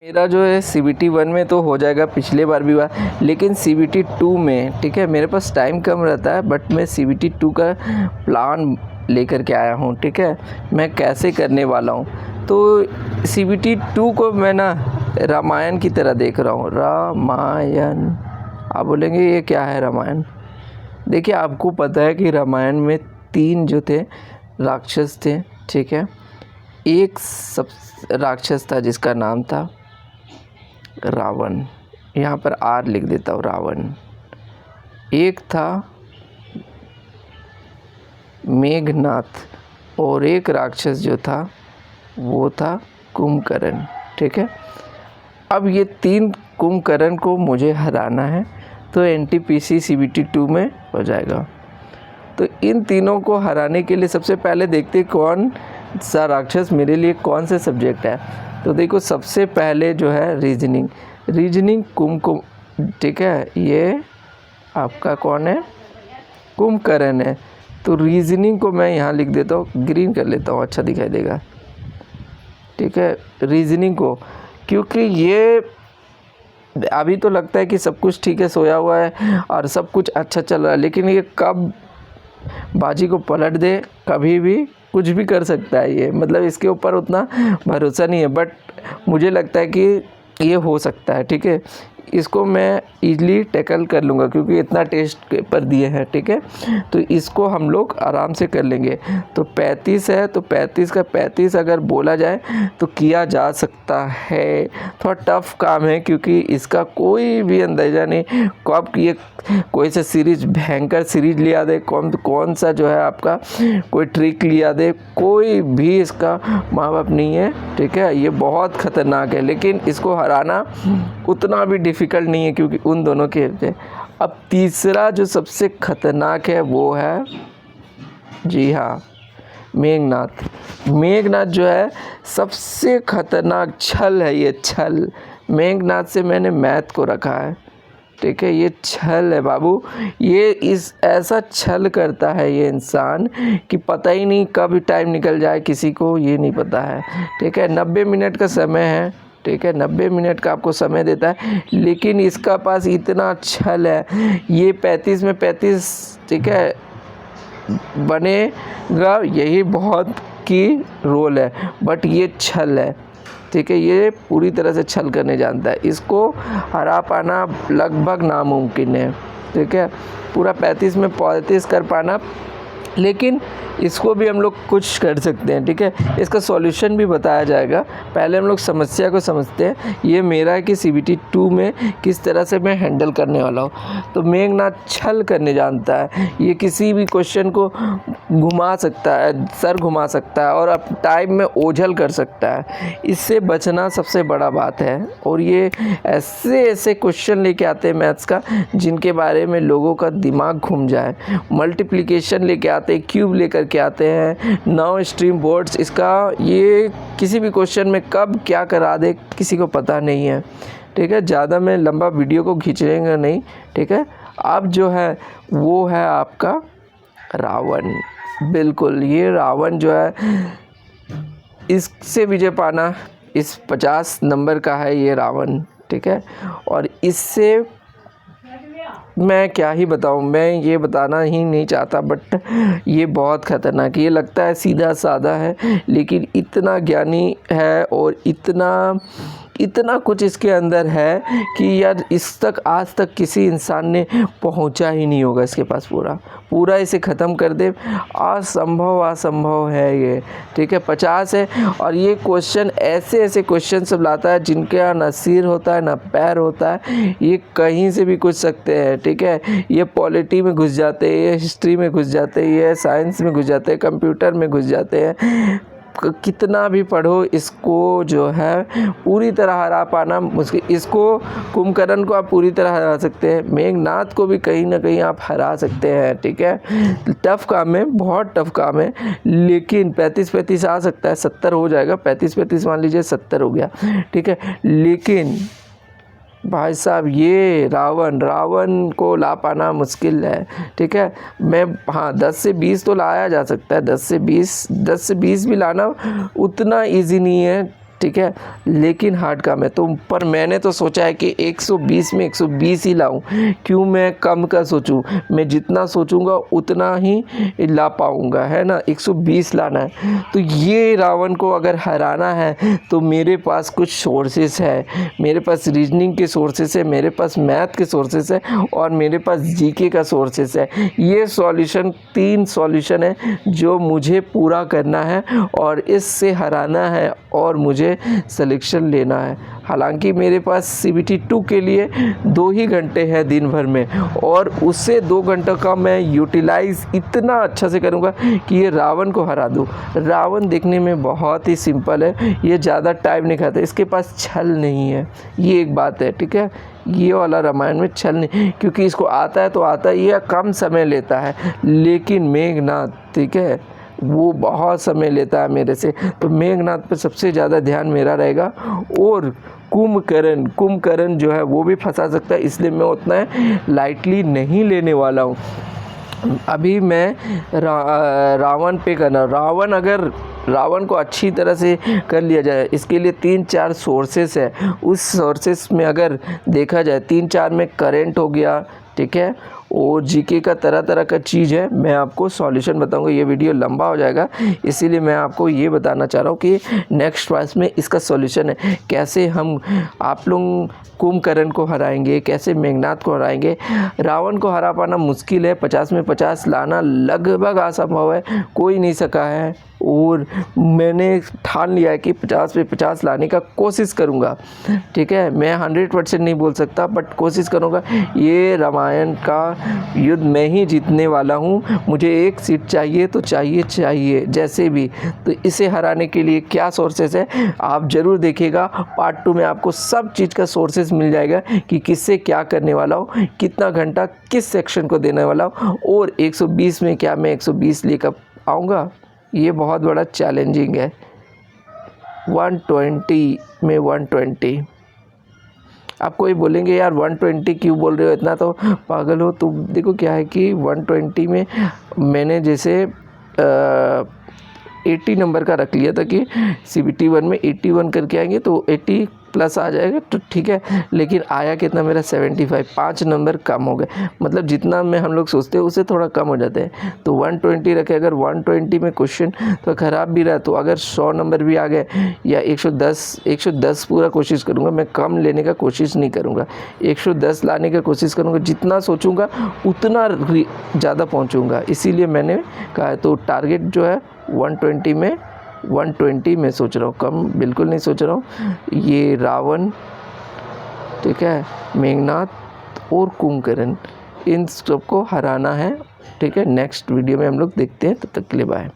मेरा जो है CBT 1 में तो हो जाएगा, पिछले बार भी हुआ, लेकिन CBT 2 में, ठीक है, मेरे पास टाइम कम रहता है, बट मैं CBT 2 का प्लान लेकर के आया हूँ, ठीक है, मैं कैसे करने वाला हूँ। तो CBT 2 को मैं ना रामायण की तरह देख रहा हूँ। रामायण, आप बोलेंगे ये क्या है रामायण? देखिए, आपको पता है कि रामायण में 3 जो थे राक्षस थे, ठीक है। एक सब राक्षस था जिसका नाम था रावण, यहाँ पर आर लिख देता हूँ, रावण। एक था मेघनाथ और एक राक्षस जो था वो था कुंभकर्ण, ठीक है। अब ये 3 कुंभकर्ण को मुझे हराना है, तो NTPC CBT 2 में हो जाएगा। तो इन तीनों को हराने के लिए सबसे पहले देखते कौन सा राक्षस मेरे लिए कौन से सब्जेक्ट है। तो देखो, सबसे पहले जो है रीजनिंग कुंभकर्ण, ठीक है, ये आपका कौन है? कुंभकर्ण है। तो रीजनिंग को मैं यहाँ लिख देता हूँ, ग्रीन कर लेता हूँ, अच्छा दिखाई देगा, ठीक है, रीजनिंग को। क्योंकि ये अभी तो लगता है कि सब कुछ ठीक है, सोया हुआ है और सब कुछ अच्छा चल रहा है, लेकिन ये कब बाजी को पलट दे, कभी भी कुछ भी कर सकता है ये, मतलब इसके ऊपर उतना भरोसा नहीं है, बट मुझे लगता है कि ये हो सकता है, ठीक है। इसको मैं इजीली टैकल कर लूँगा क्योंकि इतना टेस्ट पेपर दिए हैं, ठीक है। तो इसको हम लोग आराम से कर लेंगे। तो 35 है, तो 35 का 35 अगर बोला जाए तो किया जा सकता है। थोड़ा टफ काम है क्योंकि इसका कोई भी अंदाज़ा नहीं कब ये कोई सा सीरीज, भयंकर सीरीज लिया दे, कौन सा जो है आपका कोई ट्रिक लिया दे, कोई भी इसका माँ बाप नहीं है, ठीक है। ये बहुत ख़तरनाक है, लेकिन इसको हराना उतना भी डिफ़िकल्ट नहीं है क्योंकि उन दोनों के थे। अब तीसरा जो सबसे ख़तरनाक है वो है, जी हाँ, मेघनाथ जो है सबसे ख़तरनाक छल है, ये छल। मेघनाथ से मैंने मैथ को रखा है, ठीक है, ये छल है बाबू। ये इस ऐसा छल करता है ये इंसान कि पता ही नहीं कब टाइम निकल जाए, किसी को ये नहीं पता है, ठीक है। 90 मिनट का समय है, ठीक है, 90 मिनट का आपको समय देता है, लेकिन इसका पास इतना छल है, ये 35 में 35, ठीक है, बनेगा, यही बहुत की रोल है, बट ये छल है, ठीक है, ये पूरी तरह से छल करने जानता है। इसको हरा पाना लगभग नामुमकिन है, ठीक है, पूरा 35 में 35 कर पाना, लेकिन इसको भी हम लोग कुछ कर सकते हैं, ठीक है। इसका सॉल्यूशन भी बताया जाएगा। पहले हम लोग समस्या को समझते हैं। ये मेरा है कि CBT 2 में किस तरह से मैं हैंडल करने वाला हूँ। तो मेघनाथ छल करने जानता है, ये किसी भी क्वेश्चन को घुमा सकता है, सर घुमा सकता है और अब टाइम में ओझल कर सकता है। इससे बचना सबसे बड़ा बात है। और ये ऐसे क्वेश्चन लेके आते हैं मैथ्स का जिनके बारे में लोगों का दिमाग घूम जाए। मल्टीप्लिकेशन लेके आते हैं, क्यूब लेकर के आते हैं, 9 स्ट्रीम बोर्ड्स, इसका ये किसी भी क्वेश्चन में कब क्या करा दे किसी को पता नहीं है, ठीक है। ज़्यादा मैं लंबा वीडियो को खींचेंगे नहीं, ठीक है। अब जो है वो है आपका रावण, बिल्कुल, ये रावण जो है, इससे विजय पाना, इस 50 नंबर का है ये रावण, ठीक है। और इससे मैं क्या ही बताऊं, मैं ये बताना ही नहीं चाहता, बट ये बहुत ख़तरनाक, ये लगता है सीधा साधा है, लेकिन इतना ज्ञानी है और इतना कुछ इसके अंदर है कि यार इस तक आज तक किसी इंसान ने पहुंचा ही नहीं होगा इसके पास। पूरा इसे ख़त्म कर दे, असंभव है ये, ठीक है। 50 है और ये क्वेश्चन ऐसे क्वेश्चन सब लाता है जिनके यहाँ ना सिर होता है ना पैर होता है, ये कहीं से भी घुस सकते हैं, ठीक है। ये पॉलिटी में घुस जाते हैं, ये हिस्ट्री में घुस जाते हैं, ये साइंस में घुस जाते हैं, कंप्यूटर में घुस जाते हैं। कितना भी पढ़ो, इसको जो है पूरी तरह हरा पाना मुश्किल। इसको, कुंभकर्ण को आप पूरी तरह हरा सकते हैं, मेघनाथ को भी कहीं ना कहीं आप हरा सकते हैं, ठीक है। टफ़ काम है, बहुत टफ़ काम है, लेकिन 35 आ सकता है, 70 हो जाएगा, 35 मान लीजिए 70 हो गया, ठीक है। लेकिन भाई साहब ये रावण को ला पाना मुश्किल है, ठीक है। मैं, हाँ, 10 से 20 तो लाया जा सकता है, 10 से 20 भी लाना उतना इजी नहीं है, ठीक है, लेकिन हार्ड काम है। तो पर मैंने तो सोचा है कि 120 में 120 ही लाऊं, क्यों मैं कम का सोचूं, मैं जितना सोचूंगा उतना ही ला पाऊंगा, है ना। 120 लाना है। तो ये रावण को अगर हराना है तो मेरे पास कुछ सोर्सेस है, मेरे पास रीजनिंग के सोर्सेस है, मेरे पास मैथ के सोर्सेस है और मेरे पास जीके का सोर्सेस है। ये सॉल्यूशन 3 सॉल्यूशन है जो मुझे पूरा करना है और इससे हराना है और मुझे सिलेक्शन लेना है। हालांकि मेरे पास CBT 2 के लिए 2 ही घंटे हैं दिन भर में, और उससे 2 घंटों का मैं यूटिलाइज़ इतना अच्छा से करूँगा कि ये रावण को हरा दूँ। रावण देखने में बहुत ही सिंपल है, ये ज़्यादा टाइम नहीं खाता, इसके पास छल नहीं है, ये एक बात है, ठीक है। ये वाला रामायण में छल नहीं, क्योंकि इसको आता है तो आता है, ये कम समय लेता है। लेकिन मेघनाथ, ठीक है, वो बहुत समय लेता है मेरे से, तो मेघनाथ पर सबसे ज़्यादा ध्यान मेरा रहेगा। और कुंभकर्ण जो है वो भी फंसा सकता है, इसलिए मैं उतना लाइटली नहीं लेने वाला हूँ। अभी मैं रावण पे करना, रावण को अच्छी तरह से कर लिया जाए, इसके लिए 3-4 सोर्सेस है। उस सोर्सेस में अगर देखा जाए 3-4 में करंट हो गया, ठीक है, और जीके का तरह तरह का चीज़ है। मैं आपको सॉल्यूशन बताऊंगा, ये वीडियो लंबा हो जाएगा, इसीलिए मैं आपको ये बताना चाह रहा हूँ कि नेक्स्ट क्लास में इसका सॉल्यूशन है, कैसे हम आप लोग कुंभकर्ण को हराएंगे, कैसे मेघनाथ को हराएंगे। रावण को हरा पाना मुश्किल है, 50 में 50 लाना लगभग असंभव है, कोई नहीं सका है। और मैंने ठान लिया है कि 50 में 50 लाने का कोशिश करूँगा, ठीक है। मैं 100% नहीं बोल सकता, बट कोशिश करूँगा। ये रामायण का युद्ध मैं ही जीतने वाला हूँ, मुझे 1 सीट चाहिए तो चाहिए जैसे भी। तो इसे हराने के लिए क्या सोर्सेस है आप ज़रूर देखिएगा। पार्ट 2 में आपको सब चीज़ का सोर्सेस मिल जाएगा कि किससे क्या करने वाला हूँ, कितना घंटा किस सेक्शन को देने वाला हूँ, और 120 में क्या मैं 120 लेकर आऊँगा। ये बहुत बड़ा चैलेंजिंग है। 120 में 120, आप कोई बोलेंगे यार 120 क्यों बोल रहे हो, इतना तो पागल हो। तो देखो क्या है कि 120 में मैंने जैसे 80 नंबर का रख लिया था कि CBT 1 में 81 करके आएंगे तो 80 प्लस आ जाएगा, तो ठीक है। लेकिन आया कितना मेरा 75, 5 नंबर कम हो गए। मतलब जितना में हम लोग सोचते हैं उससे थोड़ा कम हो जाते हैं। तो 120 रखे, अगर 120 में क्वेश्चन तो ख़राब भी रहा, तो अगर 100 नंबर भी आ गए या 110 पूरा कोशिश करूँगा, मैं कम लेने का कोशिश नहीं करूँगा, 110 लाने का कोशिश करूँगा। जितना सोचूंगा उतना ज़्यादा पहुँचूँगा, इसीलिए मैंने कहा है। तो टारगेट जो है 120 में सोच रहा हूँ, कम बिल्कुल नहीं सोच रहा हूँ। ये रावण, ठीक है, मेघनाथ और कुंभकर्ण, इन सबको हराना है, ठीक है। नेक्स्ट वीडियो में हम लोग देखते हैं, तब तक के लिए बाय।